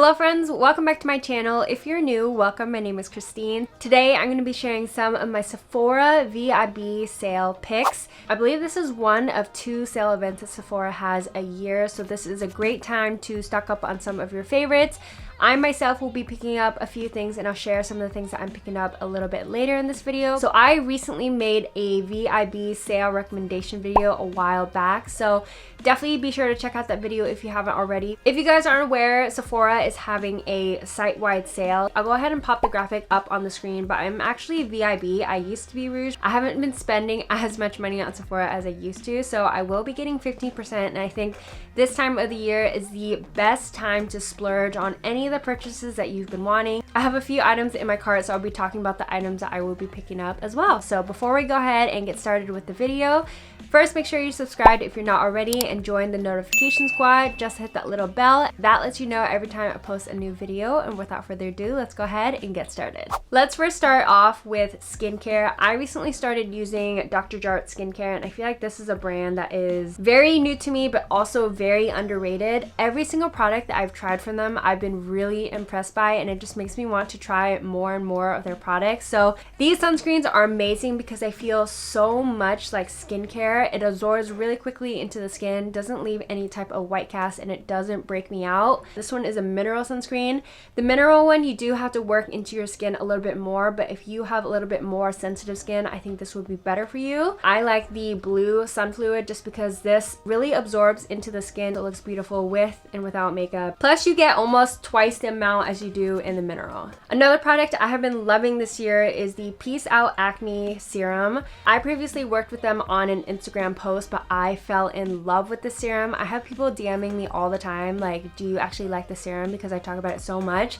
Hello friends, welcome back to my channel. If you're new, welcome. My name is Christine. Today I'm going to be sharing some of my Sephora VIB sale picks. I believe this is one of 2 sale events that Sephora has a year, so this is a great time to stock up on some of your favorites. I myself will be picking up a few things and I'll share some of the things that I'm picking up a little bit later in this video. So I recently made a VIB sale recommendation video a while back, so definitely be sure to check out that video if you haven't already. If you guys aren't aware, Sephora is having a site-wide sale. I'll go ahead and pop the graphic up on the screen, but I'm actually VIB. I used to be Rouge. I haven't been spending as much money on Sephora as I used to, so I will be getting 15%, and I think this time of the year is the best time to splurge on any of the purchases that you've been wanting. I have a few items in my cart, so I'll be talking about the items that I will be picking up as well. So before we go ahead and get started with the video, first make sure you subscribe if you're not already and join the notification squad. Just hit that little bell. That lets you know every time I post a new video. And without further ado, let's go ahead and get started. Let's first start off with skincare. I recently started using Dr. Jart skincare, and I feel like this is a brand that is very new to me but also very underrated. Every single product that I've tried from them I've been really impressed by, and it just makes me want to try more and more of their products. So these sunscreens are amazing because they feel so much like skincare. It absorbs really quickly into the skin, doesn't leave any type of white cast, and it doesn't break me out. This one is a mineral sunscreen. The mineral one, you do have to work into your skin a little bit more, but if you have a little bit more sensitive skin, I think this would be better for you. I like the blue sun fluid just because this really absorbs into the skin. It looks beautiful with and without makeup. Plus you get almost twice the amount as you do in the mineral. Another product I have been loving this year is the Peace Out Acne Serum. I previously worked with them on an Instagram post, but I fell in love with the serum. I have people DMing me all the time like, do you actually like the serum, because I talk about it so much.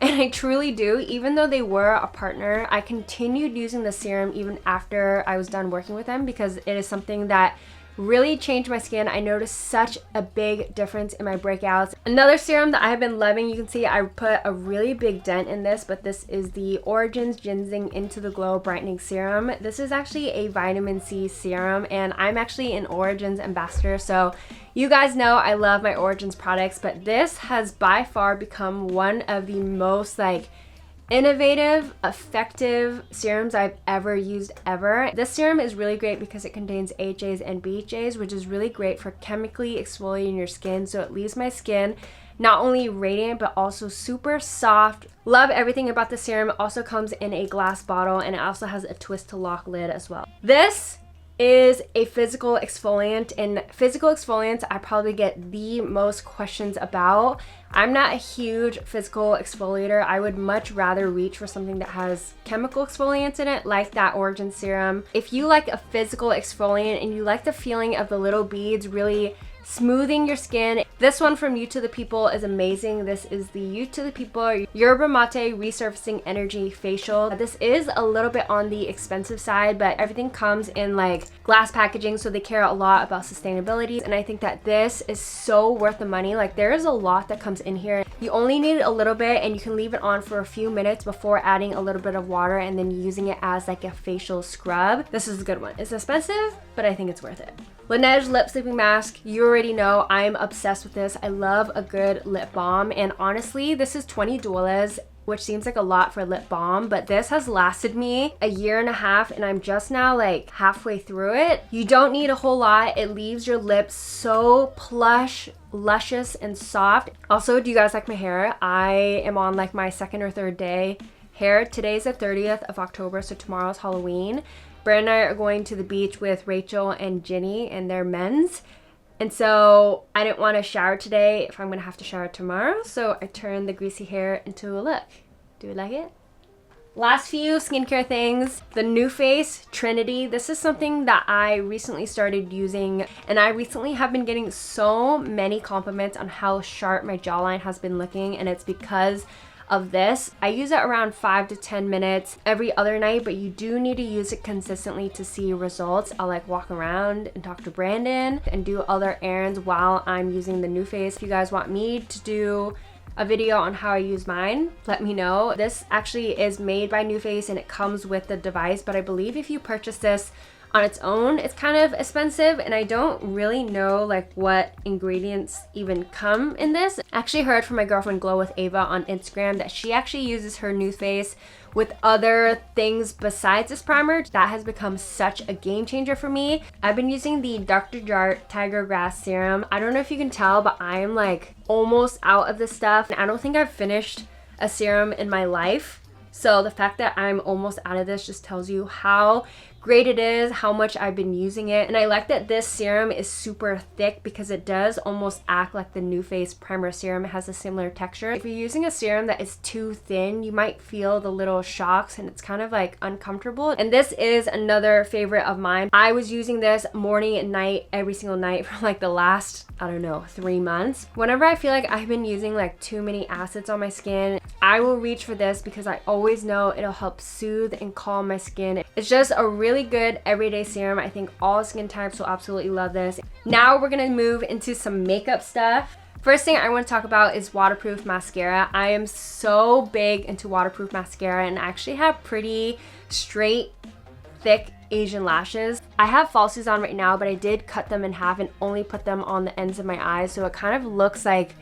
And I truly do. Even though they were a partner, I continued using the serum even after I was done working with them because it is something that really changed my skin. I noticed such a big difference in my breakouts. Another serum that I have been loving, you can see I put a really big dent in this, but this is the Origins Ginseng Into the Glow Brightening Serum. This is actually a vitamin C serum, and I'm actually an Origins ambassador, so you guys know I love my Origins products, but this has by far become one of the most innovative, effective serums I've ever used ever. This serum is really great because it contains AHAs and BHAs, which is really great for chemically exfoliating your skin, so it leaves my skin not only radiant but also super soft. Love everything about the serum. It also comes in a glass bottle, and it also has a twist to lock lid as well. This is a physical exfoliant, and physical exfoliants I probably get the most questions about. I'm not a huge physical exfoliator. I would much rather reach for something that has chemical exfoliants in it, like that Origin serum. If you like a physical exfoliant and you like the feeling of the little beads really smoothing your skin, this one from You to the People is amazing. This is the You to the People Yerba Mate Resurfacing Energy Facial. This is a little bit on the expensive side, but everything comes in glass packaging, so they care a lot about sustainability, and I think that this is so worth the money. There is a lot that comes in here. You only need a little bit, and you can leave it on for a few minutes before adding a little bit of water and then using it as a facial scrub. This is a good one. It's expensive, but I think it's worth it. Laneige Lip Sleeping Mask. You already know I'm obsessed with this. I love a good lip balm, and honestly this is $20, which seems like a lot for a lip balm, but this has lasted me a year and a half, and I'm just now halfway through it. You don't need a whole lot. It leaves your lips so plush, luscious, and soft. Also, do you guys like my hair? I am on my second or third day hair. Today's the 30th of October, so tomorrow's Halloween. Brand and I are going to the beach with Rachel and Ginny and their men's. And so I didn't want to shower today if I'm going to have to shower tomorrow. So I turned the greasy hair into a look. Do you like it? Last few skincare things. The NuFace Trinity. This is something that I recently started using, and I recently have been getting so many compliments on how sharp my jawline has been looking, and it's because of this. I use it around 5 to 10 minutes every other night, but you do need to use it consistently to see results. I'll walk around and talk to Brandon and do other errands while I'm using the NuFace. If you guys want me to do a video on how I use mine, let me know. This actually is made by NuFace and it comes with the device, but I believe if you purchase this on its own, it's kind of expensive, and I don't really know like what ingredients even come in this. I actually heard from my girlfriend Glow with Ava on Instagram that she actually uses her Nude face with other things besides this primer. That has become such a game changer for me. I've been using the Dr. Jart Tiger Grass Serum. I don't know if you can tell, but I am like almost out of this stuff. I don't think I've finished a serum in my life. So the fact that I'm almost out of this just tells you how great it is, how much I've been using it. And I like that this serum is super thick because it does almost act like the Nude Face Primer Serum. It has a similar texture. If you're using a serum that is too thin, you might feel the little shocks and it's kind of like uncomfortable. And this is another favorite of mine. I was using this morning and night, every single night for like the last, I don't know, 3 months. Whenever I feel like I've been using like too many acids on my skin, I will reach for this because I always know it'll help soothe and calm my skin. It's just a really good everyday serum. I think all skin types will absolutely love this. Now we're gonna move into some makeup stuff. First thing I want to talk about is waterproof mascara. I am so big into waterproof mascara, and I actually have pretty straight, thick Asian lashes. I have falsies on right now, but I did cut them in half and only put them on the ends of my eyes, so it kind of looks like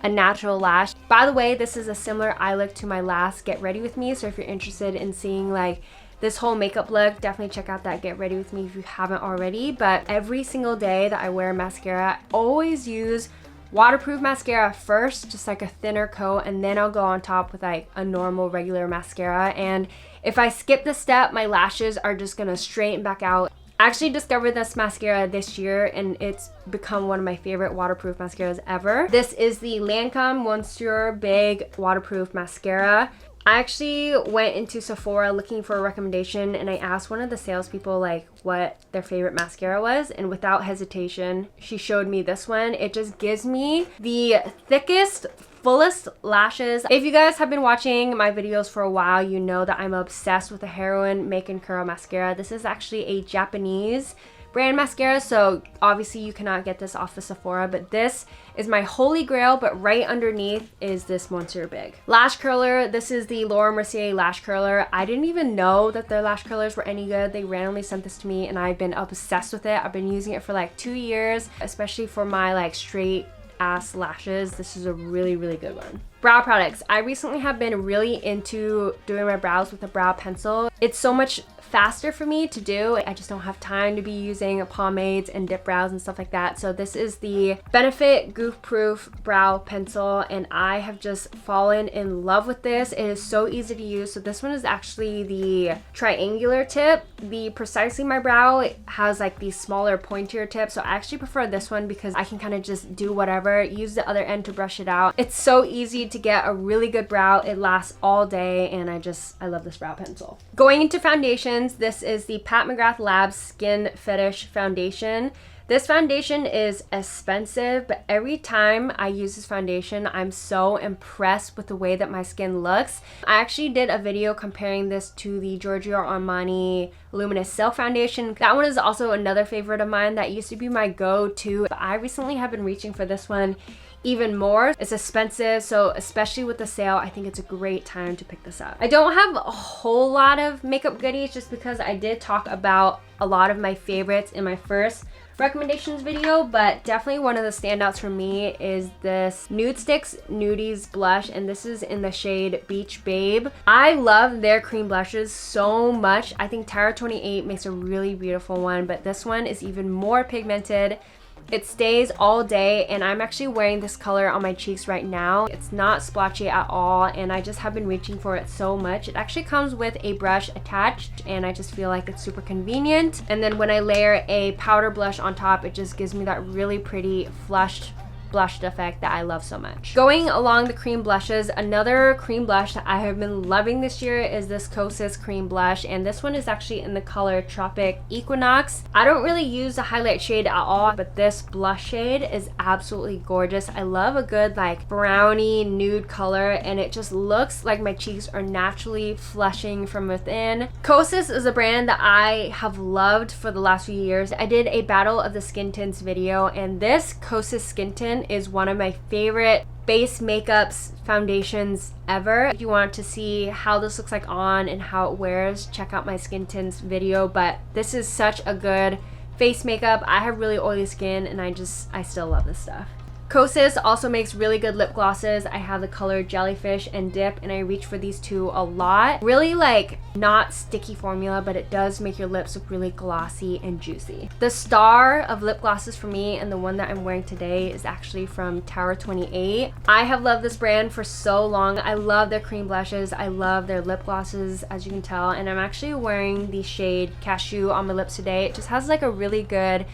a natural lash. By the way, this is a similar eye look to my last Get Ready With Me, so if you're interested in seeing like this whole makeup look, definitely check out that Get Ready With Me if you haven't already. But every single day that I wear mascara, I always use waterproof mascara first, just like a thinner coat, and then I'll go on top with like a normal regular mascara. And if I skip this step, my lashes are just gonna straighten back out. I actually discovered this mascara this year, and it's become one of my favorite waterproof mascaras ever. This is the Lancome Monsieur Big Waterproof Mascara. I actually went into Sephora looking for a recommendation, and I asked one of the salespeople like what their favorite mascara was, and without hesitation, she showed me this one. It just gives me the thickest, fullest lashes. If you guys have been watching my videos for a while, you know that I'm obsessed with the Heroin Make and Curl mascara. This is actually a Japanese brand mascara, so obviously you cannot get this off of Sephora, but this is my holy grail. But right underneath is this Monsieur Big lash curler. This is the Laura Mercier lash curler. I didn't even know that their lash curlers were any good. They randomly sent this to me, and I've been obsessed with it. I've been using it for like 2 years, especially for my like straight ass lashes. This is a really, really good one. Brow products. I recently have been really into doing my brows with a brow pencil. It's so much faster for me to do. I just don't have time to be using pomades and dip brows and stuff like that. So this is the Benefit Goof Proof Brow Pencil, and I have just fallen in love with this. It is so easy to use. So this one is actually the triangular tip. The Precisely My Brow has like these smaller pointier tips, so I actually prefer this one because I can kind of just do whatever, use the other end to brush it out. It's so easy to get a really good brow. It lasts all day, and I love this brow pencil. Going into foundation, this is the Pat McGrath Labs Skin Fetish Foundation. This foundation is expensive, but every time I use this foundation, I'm so impressed with the way that my skin looks. I actually did a video comparing this to the Giorgio Armani Luminous Silk Foundation. That one is also another favorite of mine. That used to be my go-to, but I recently have been reaching for this one even more. It's expensive, so especially with the sale, I think it's a great time to pick this up. I don't have a whole lot of makeup goodies just because I did talk about a lot of my favorites in my first recommendations video, but definitely one of the standouts for me is this Nude Sticks Nudies blush, and this is in the shade Beach Babe. I love their cream blushes so much. I think Terra 28 makes a really beautiful one, but this one is even more pigmented. It stays all day, and I'm actually wearing this color on my cheeks right now. It's not splotchy at all, and I just have been reaching for it so much. It actually comes with a brush attached, and I just feel like it's super convenient. And then when I layer a powder blush on top, it just gives me that really pretty flushed blushed effect that I love so much. Going along the cream blushes, another cream blush that I have been loving this year is this Kosas cream blush, and this one is actually in the color Tropic Equinox. I don't really use the highlight shade at all, but this blush shade is absolutely gorgeous. I love a good like brownie nude color, and it just looks like my cheeks are naturally flushing from within. Kosas is a brand that I have loved for the last few years. I did a Battle of the Skin Tints video, and this Kosas skin tint foundation is one of my favorite base makeups foundations ever. If you want to see how this looks like on and how it wears, check out my skin tints video, but this is such a good face makeup. I have really oily skin and I still love this stuff. Kosas also makes really good lip glosses. I have the color Jellyfish and Dip, and I reach for these two a lot. Really like not sticky formula, but it does make your lips look really glossy and juicy. The star of lip glosses for me, and the one that I'm wearing today, is actually from Tower 28. I have loved this brand for so long. I love their cream blushes. I love their lip glosses, as you can tell, and I'm actually wearing the shade Cashew on my lips today. It just has like a really good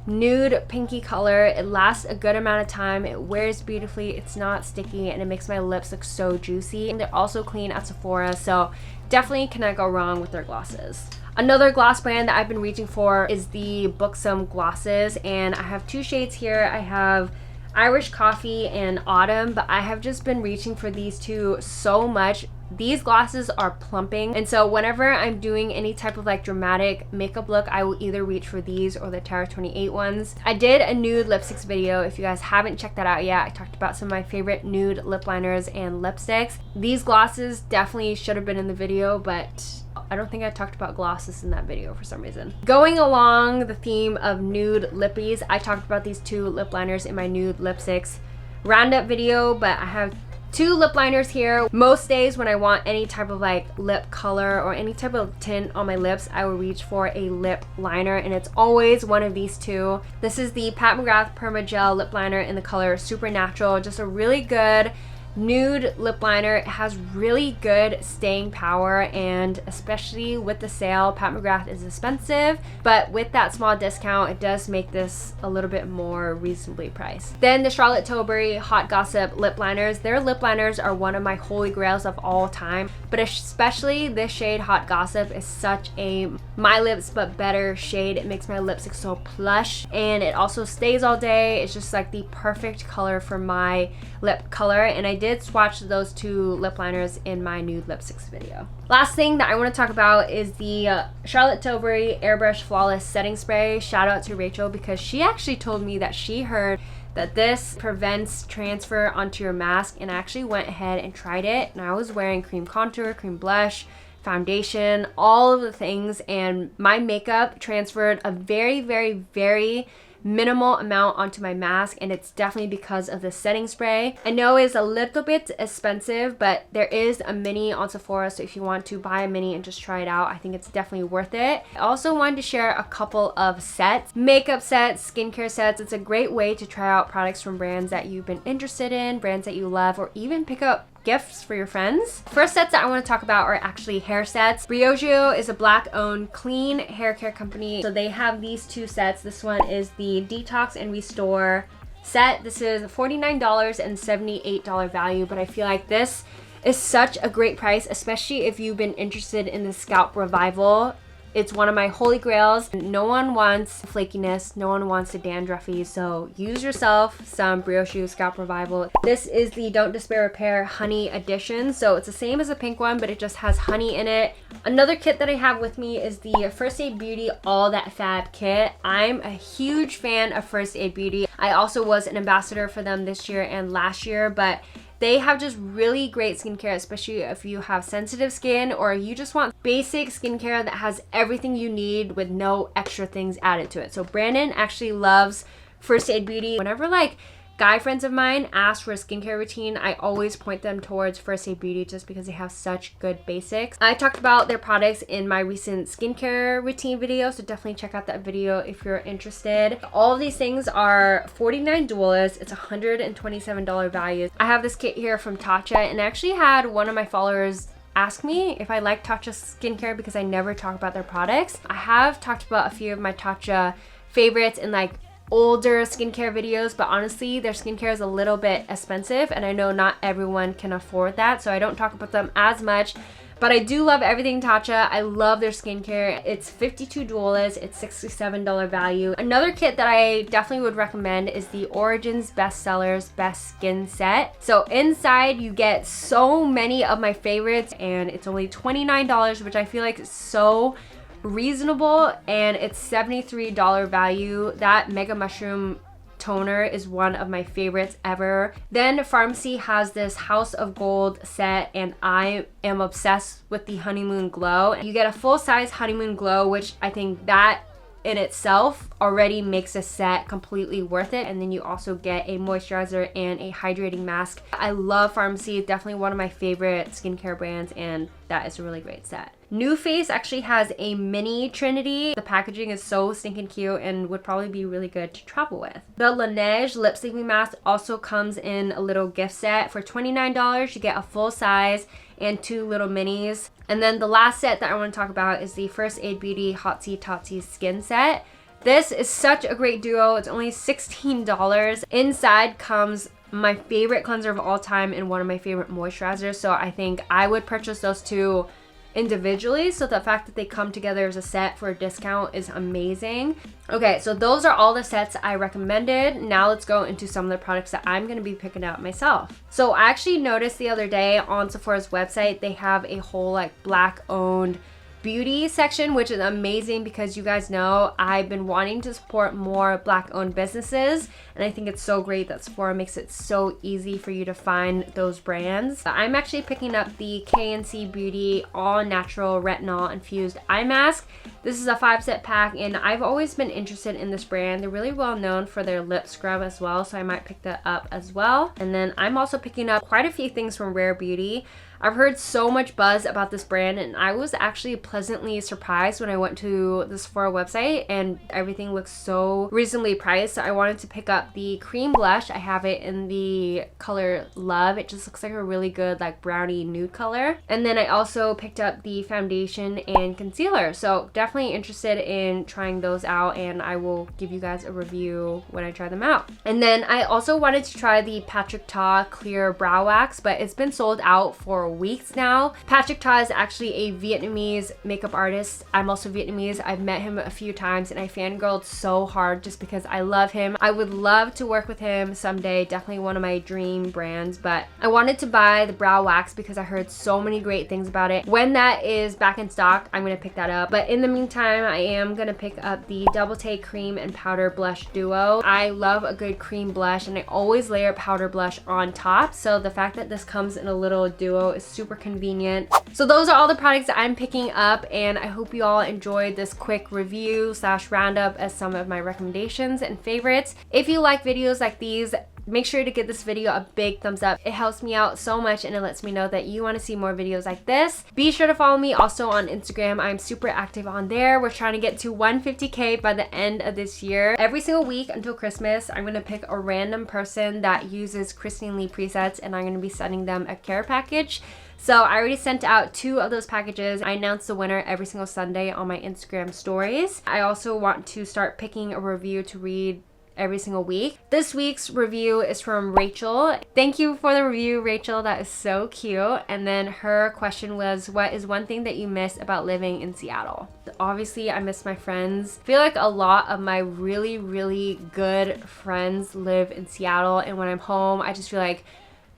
nude pinky color. It lasts a good amount of time. It wears beautifully. It's not sticky, and it makes my lips look so juicy. And they're also clean at Sephora, so definitely cannot go wrong with their glosses. Another gloss brand that I've been reaching for is the Buxom glosses, and I have two shades here. I have Irish Coffee and Autumn, but I have just been reaching for these two so much. These glosses are plumping, and so whenever I'm doing any type of like dramatic makeup look, I will either reach for these or the Tower 28 ones. I did a nude lipsticks video. If you guys haven't checked that out yet, I talked about some of my favorite nude lip liners and lipsticks. These glosses definitely should have been in the video, but I don't think I talked about glosses in that video for some reason. Going along the theme of nude lippies, I talked about these two lip liners in my nude lipsticks roundup video, but I have two lip liners here. Most days when I want any type of like lip color or any type of tint on my lips, I will reach for a lip liner, and it's always one of these two. This is the Pat McGrath Perma Gel lip liner in the color Supernatural. Just a really good nude lip liner. It has really good staying power, and especially with the sale, Pat McGrath is expensive, but with that small discount, it does make this a little bit more reasonably priced. Then the Charlotte Tilbury Hot Gossip lip liners. Their lip liners are one of my holy grails of all time, but especially this shade Hot Gossip is such a my lips but better shade. It makes my lips look so plush, and it also stays all day. It's just like the perfect color for my lip color, and I did swatch those two lip liners in my nude lipsticks video. Last thing that I want to talk about is the Charlotte Tilbury Airbrush Flawless Setting Spray. Shout out to Rachel, because she actually told me that she heard that this prevents transfer onto your mask, and I actually went ahead and tried it, and I was wearing cream contour, cream blush, foundation, all of the things, and my makeup transferred a very, very, very minimal amount onto my mask, and it's definitely because of the setting spray. I know it's a little bit expensive, but there is a mini on Sephora, so if you want to buy a mini and just try it out, I think it's definitely worth it. I also wanted to share a couple of sets, makeup sets, skincare sets. It's a great way to try out products from brands that you've been interested in, brands that you love, or even pick up gifts for your friends. First sets that I want to talk about are actually hair sets. Briogeo is a black-owned clean hair care company, so they have these two sets. This one is the Detox and Restore set. This is $49 and $78 value, but I feel like this is such a great price, especially if you've been interested in the scalp revival. It's one of my holy grails. No one wants flakiness, no one wants the dandruffy, so use yourself some Briogeo Scalp Revival. This is the Don't Despair Repair Honey Edition, so it's the same as the pink one, but it just has honey in it. Another kit that I have with me is the First Aid Beauty All That Fab kit. I'm a huge fan of First Aid Beauty. I also was an ambassador for them this year and last year, but they have just really great skincare, especially if you have sensitive skin or you just want basic skincare that has everything you need with no extra things added to it. So Brandon actually loves First Aid Beauty. Whenever like guy friends of mine ask for a skincare routine, I always point them towards First Aid Beauty just because they have such good basics. I talked about their products in my recent skincare routine video, so definitely check out that video if you're interested. All of these things are $49 duelist. It's $127 value. I have this kit here from Tatcha, and I actually had one of my followers ask me if I like Tatcha skincare because I never talk about their products. I have talked about a few of my Tatcha favorites in like older skincare videos, but honestly their skincare is a little bit expensive, and I know not everyone can afford that, so I don't talk about them as much. But I do love everything Tatcha. I love their skincare. It's $52 duelist. It's $67 value. Another kit that I definitely would recommend is the Origins Bestsellers Best Skin Set. So inside you get so many of my favorites, and it's only $29, which I feel like is so reasonable, and it's $73 value. That Mega Mushroom toner is one of my favorites ever. Then Farmacy has this House of Gold set, and I am obsessed with the Honeymoon Glow. You get a full-size Honeymoon Glow, which I think that in itself already makes a set completely worth it, and then you also get a moisturizer and a hydrating mask. I love Farmacy, definitely one of my favorite skincare brands, and that is a really great set. NuFace actually has a mini Trinity. The packaging is so stinking cute and would probably be really good to travel with. The Laneige lip sleeping mask also comes in a little gift set. For $29, you get a full size and 2 little minis. And then the last set that I want to talk about is the First Aid Beauty Hotsy Totsy Skin Set. This is such a great duo. It's only $16. Inside comes my favorite cleanser of all time and one of my favorite moisturizers. So I think I would purchase those two individually, so the fact that they come together as a set for a discount is amazing. Okay, so those are all the sets I recommended. Now let's go into some of the products that I'm going to be picking out myself. So I actually noticed the other day on Sephora's website they have a whole like Black owned beauty section, which is amazing because you guys know I've been wanting to support more Black owned businesses, and I think it's so great that Sephora makes it so easy for you to find those brands. I'm actually picking up the KNC Beauty All Natural Retinol Infused Eye Mask. This is a 5-set pack, and I've always been interested in this brand. They're really well known for their lip scrub as well, so I might pick that up as well. And then I'm also picking up quite a few things from Rare Beauty. I've heard so much buzz about this brand, and I was actually pleasantly surprised when I went to the Sephora website and everything looks so reasonably priced. So I wanted to pick up the cream blush. I have it in the color Love. It just looks like a really good like brownie nude color. And then I also picked up the foundation and concealer. So definitely interested in trying those out, and I will give you guys a review when I try them out. And then I also wanted to try the Patrick Ta Clear Brow Wax, but it's been sold out for weeks now. Patrick Ta is actually a Vietnamese makeup artist. I'm also Vietnamese. I've met him a few times and I fangirled so hard just because I love him. I would love to work with him someday. Definitely one of my dream brands, but I wanted to buy the brow wax because I heard so many great things about it. When that is back in stock, I'm gonna pick that up. But in the meantime, I am gonna pick up the Double Take Cream and Powder Blush Duo. I love a good cream blush, and I always layer powder blush on top. So the fact that this comes in a little duo is super convenient. So those are all the products that I'm picking up, and I hope you all enjoyed this quick review / roundup as some of my recommendations and favorites. If you like videos like these, make sure to give this video a big thumbs up. It helps me out so much, and it lets me know that you want to see more videos like this. Be sure to follow me also on Instagram. I'm super active on there. We're trying to get to 150K by the end of this year. Every single week until Christmas, I'm going to pick a random person that uses Christine Lee presets, and I'm going to be sending them a care package. So I already sent out 2 of those packages. I announce the winner every single Sunday on my Instagram stories. I also want to start picking a review to read every single week. This week's review is from Rachel. Thank you for the review, Rachel. That is so cute. And then her question was, what is one thing that you miss about living in Seattle? Obviously, I miss my friends. I feel like a lot of my really, really good friends live in Seattle, and when I'm home, I just feel like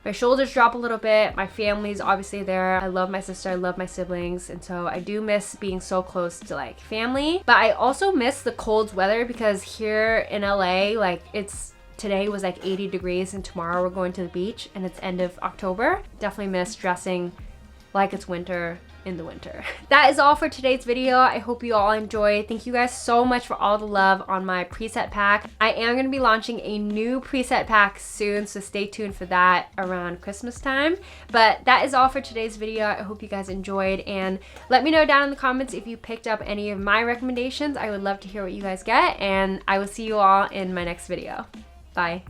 my shoulders drop a little bit. My family's obviously there. I love my sister, I love my siblings, and so I do miss being so close to like family. But I also miss the cold weather because here in LA, like today was like 80 degrees and tomorrow we're going to the beach and it's end of October. Definitely miss dressing like it's winter in the winter. That is all for today's video. I hope you all enjoyed. Thank you guys so much for all the love on my preset pack. I am going to be launching a new preset pack soon, so stay tuned for that around Christmas time. But that is all for today's video. I hope you guys enjoyed, and let me know down in the comments if you picked up any of my recommendations. I would love to hear what you guys get, and I will see you all in my next video. Bye.